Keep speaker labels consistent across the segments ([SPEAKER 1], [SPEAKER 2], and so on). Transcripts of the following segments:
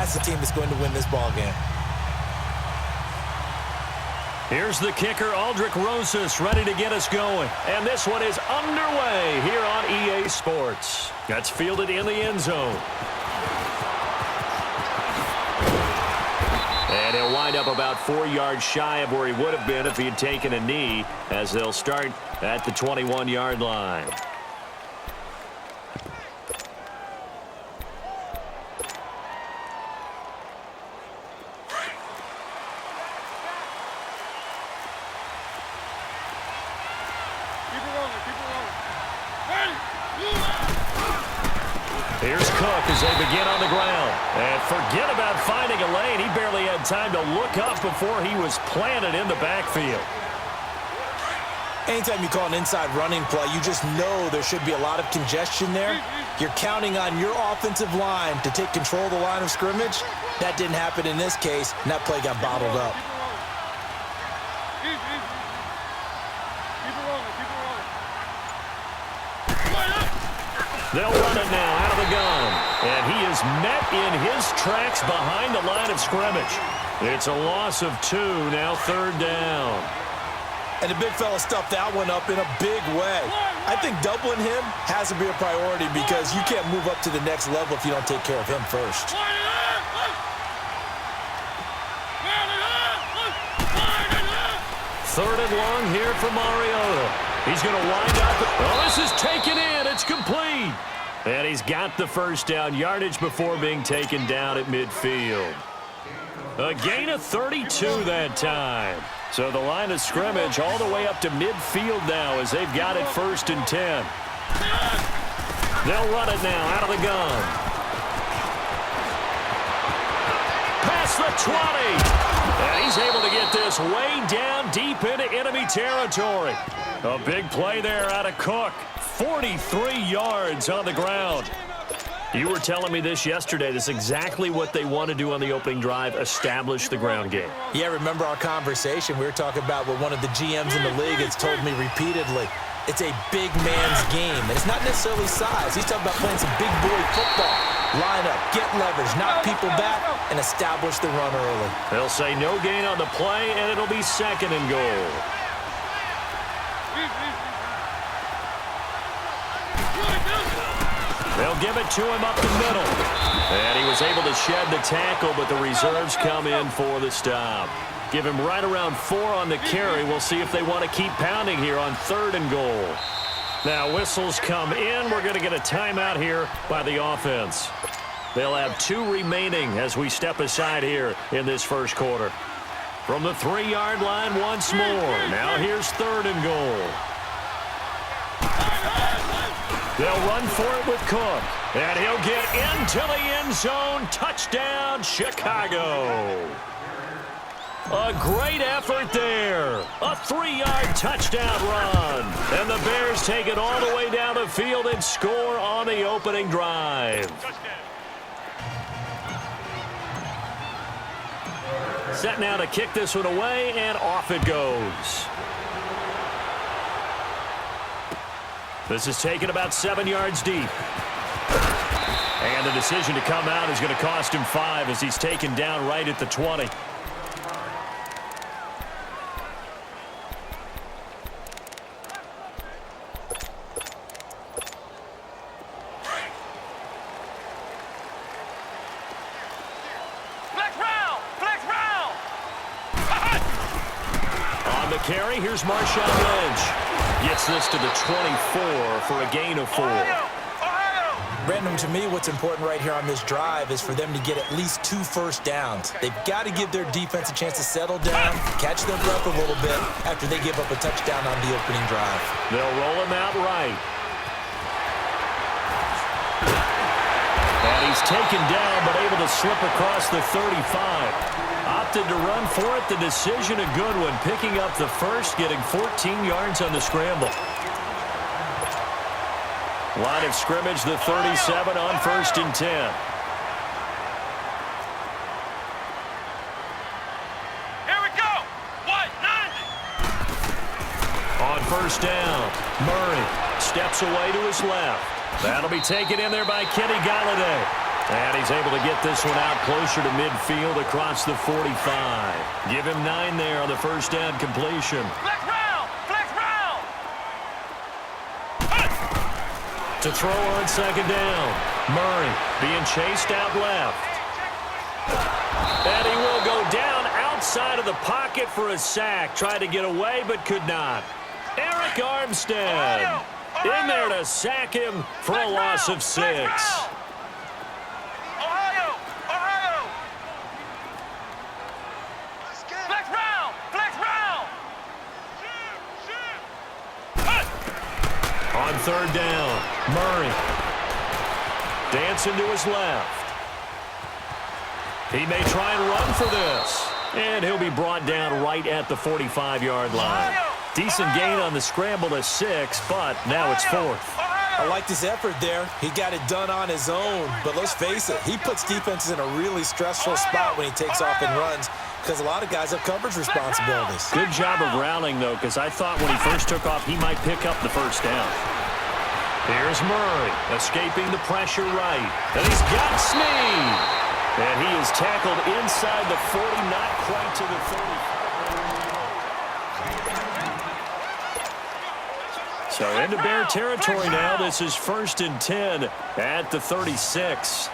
[SPEAKER 1] that's the team that's going to win this ball game.
[SPEAKER 2] Here's the kicker, Aldrich Rosas, ready to get us going. And this one is underway here on EA Sports. That's fielded in the end zone. And he'll wind up about 4 yards shy of where he would have been if he had taken a knee, as they'll start at the 21-yard line. Here's Cook as they begin on the ground. And forget about finding a lane. He barely had time to look up before he was planted in the backfield.
[SPEAKER 1] Anytime you call an inside running play, you just know there should be a lot of congestion there. You're counting on your offensive line to take control of the line of scrimmage. That didn't happen in this case, and that play got bottled up.
[SPEAKER 2] They'll run it now out of the gun. And he is met in his tracks behind the line of scrimmage. It's a loss of 2, now 3rd down.
[SPEAKER 1] And the big fella stuffed that one up in a big way. I think doubling him has to be a priority because you can't move up to the next level if you don't take care of him first.
[SPEAKER 2] 3rd and long here for Mariota. He's going to wind up. Oh, this is taken in. It's complete. And he's got the first down yardage before being taken down at midfield. A gain of 32 that time. So the line of scrimmage all the way up to midfield now as they've got it 1st and 10. They'll run it now out of the gun. Past the 20. And he's able to get this way down deep into enemy territory. A big play there out of Cook. 43 yards on the ground. You were telling me this yesterday. This is exactly what they want to do on the opening drive, establish the ground game.
[SPEAKER 1] Yeah, remember our conversation. We were talking about what one of the GMs in the league has told me repeatedly. It's a big man's game, and it's not necessarily size. He's talking about playing some big boy football. Line up, get leverage, knock people back, and establish the run early.
[SPEAKER 2] They'll say no gain on the play, and it'll be 2nd and goal. They'll give it to him up the middle. And he was able to shed the tackle, but the reserves come in for the stop. Give him right around 4 on the carry. We'll see if they want to keep pounding here on 3rd and goal. Now whistles come in. We're going to get a timeout here by the offense. They'll have 2 remaining as we step aside here in this first quarter. From the 3-yard line once more. Now here's 3rd and goal. They'll run for it with Cook. And he'll get into the end zone. Touchdown, Chicago. A great effort there. A 3-yard touchdown run. And the Bears take it all the way down the field and score on the opening drive. Set now to kick this one away, and off it goes. This is taken about 7 yards deep. And the decision to come out is going to cost him 5 as he's taken down right at the 20. On the carry, here's Marshawn Lynch. Gets this to the 24 for a gain of 4.
[SPEAKER 1] Brandon, to me, what's important right here on this drive is for them to get at least 2 first downs. They've got to give their defense a chance to settle down, catch their breath a little bit after they give up a touchdown on the opening drive.
[SPEAKER 2] They'll roll him out right. And he's taken down but able to slip across the 35. Opted to run for it. The decision a good one. Picking up the first, getting 14 yards on the scramble. Line of scrimmage, the 37 on 1st and 10.
[SPEAKER 3] Here we go.
[SPEAKER 2] On 1st down, Murray steps away to his left. That'll be taken in there by Kenny Golladay. And he's able to get this one out closer to midfield across the 45. Give him 9 there on the first down completion.
[SPEAKER 3] Flex round! Flex round!
[SPEAKER 2] To throw on second down. Murray being chased out left. And he will go down outside of the pocket for a sack. Tried to get away but could not. Eric Armstead in there to sack him for a loss of 6. On third down, Murray dancing to his left. He may try and run for this. And he'll be brought down right at the 45-yard line. Decent gain on the scramble to 6, but now it's 4th.
[SPEAKER 1] I liked his effort there. He got it done on his own. But let's face it, he puts defenses in a really stressful spot when he takes off and runs because a lot of guys have coverage responsibilities.
[SPEAKER 2] Good job of rallying, though, because I thought when he first took off, he might pick up the first down. Here's Murray, escaping the pressure right. And he's got Snead. And he is tackled inside the 40, not quite to the 30. So into Bear territory now. This is 1st and 10 at the 36.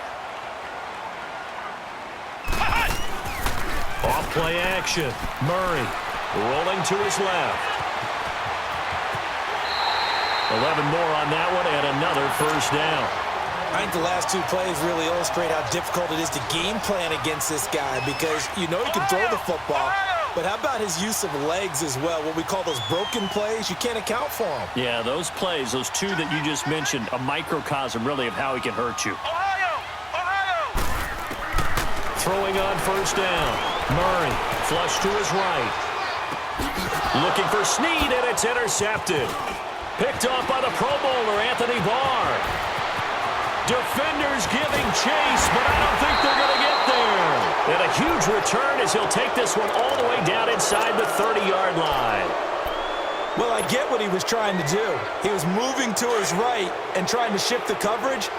[SPEAKER 2] Off play action. Murray rolling to his left. 11 more on that one and another first down.
[SPEAKER 1] I think the last 2 plays really illustrate how difficult it is to game plan against this guy because you know he can throw the football, but how about his use of legs as well? What we call those broken plays, you can't account for them.
[SPEAKER 2] Yeah, those plays, those 2 that you just mentioned, a microcosm really of how he can hurt you. Throwing on first down. Murray, flush to his right. Looking for Snead, and it's intercepted. Picked off by the Pro Bowler, Anthony Barr. Defenders giving chase, but I don't think they're going to get there. And a huge return as he'll take this one all the way down inside the 30-yard line.
[SPEAKER 1] Well, I get what he was trying to do. He was moving to his right and trying to shift the coverage,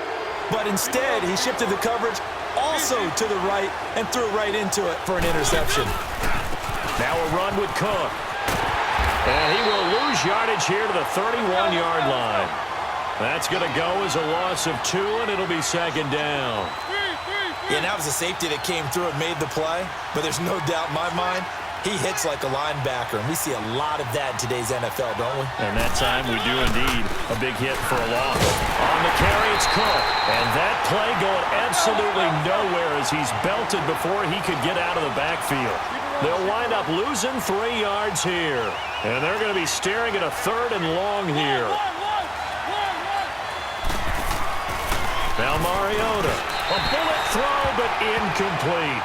[SPEAKER 1] but instead he shifted the coverage also to the right and threw right into it for an interception.
[SPEAKER 2] Now a run with Cook. And he will lose yardage here to the 31-yard line. That's going to go as a loss of 2, and it'll be second down.
[SPEAKER 1] Yeah, that was a safety that came through and made the play, but there's no doubt in my mind he hits like a linebacker, and we see a lot of that in today's NFL, don't we?
[SPEAKER 2] And that time we do indeed. A big hit for a loss. On the carry, it's Cook. And that play going absolutely nowhere as he's belted before he could get out of the backfield. They'll wind up losing 3 yards here. And they're going to be staring at a 3rd and long here. Now Mariota, a bullet throw, but incomplete.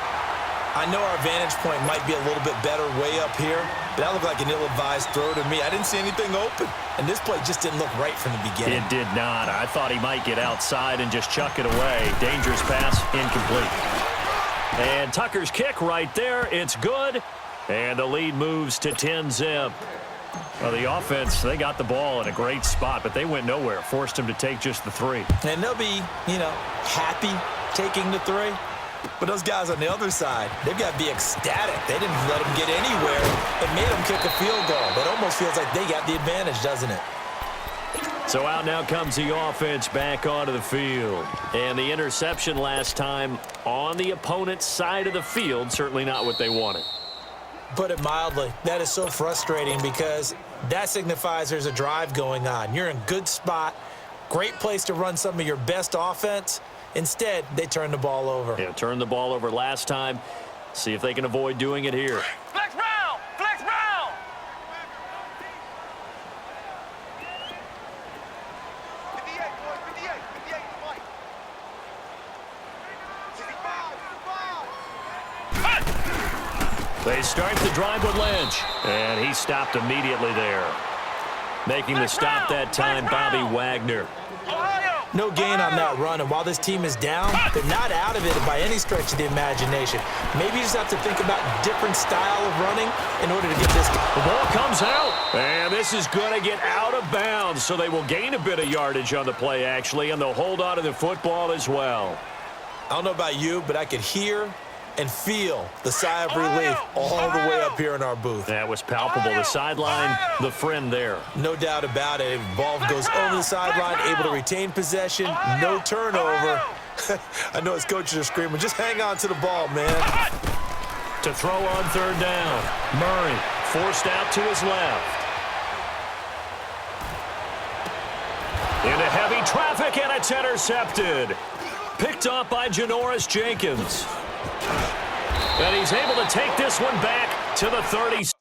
[SPEAKER 1] I know our vantage point might be a little bit better way up here, but that looked like an ill-advised throw to me. I didn't see anything open, and this play just didn't look right from the beginning.
[SPEAKER 2] It did not. I thought he might get outside and just chuck it away. Dangerous pass, incomplete. And Tucker's kick right there. It's good, and the lead moves to 10-zip. Well, the offense, they got the ball in a great spot, but they went nowhere. Forced him to take just the 3.
[SPEAKER 1] And they'll be, happy taking the 3. But those guys on the other side, they've got to be ecstatic. They didn't let them get anywhere. It made them kick a field goal. It almost feels like they got the advantage, doesn't it?
[SPEAKER 2] So out now comes the offense back onto the field. And the interception last time on the opponent's side of the field, certainly not what they wanted.
[SPEAKER 1] Put it mildly, that is so frustrating because that signifies there's a drive going on. You're in a good spot, great place to run some of your best offense. Instead, they turn the ball over.
[SPEAKER 2] Yeah, turned the ball over last time. See if they can avoid doing it here.
[SPEAKER 3] Flex round! Flex round!
[SPEAKER 2] They start the drive with Lynch, and he stopped immediately there. Making the stop that time, Bobby Wagner.
[SPEAKER 1] No gain on that run, and while this team is down, they're not out of it by any stretch of the imagination. Maybe you just have to think about a different style of running in order to get this.
[SPEAKER 2] The ball comes out, and this is going to get out of bounds, so they will gain a bit of yardage on the play, actually, and they'll hold on to the football as well.
[SPEAKER 1] I don't know about you, but I could hear and feel the sigh of relief all the way up here in our booth.
[SPEAKER 2] That was palpable. The sideline, the friend there.
[SPEAKER 1] No doubt about it. Ball goes over the sideline, able to retain possession, no turnover. I know his coaches are screaming, just hang on to the ball, man.
[SPEAKER 2] To throw on third down. Murray forced out to his left. Into heavy traffic, and it's intercepted. Picked off by Janoris Jenkins. And he's able to take this one back to the 36.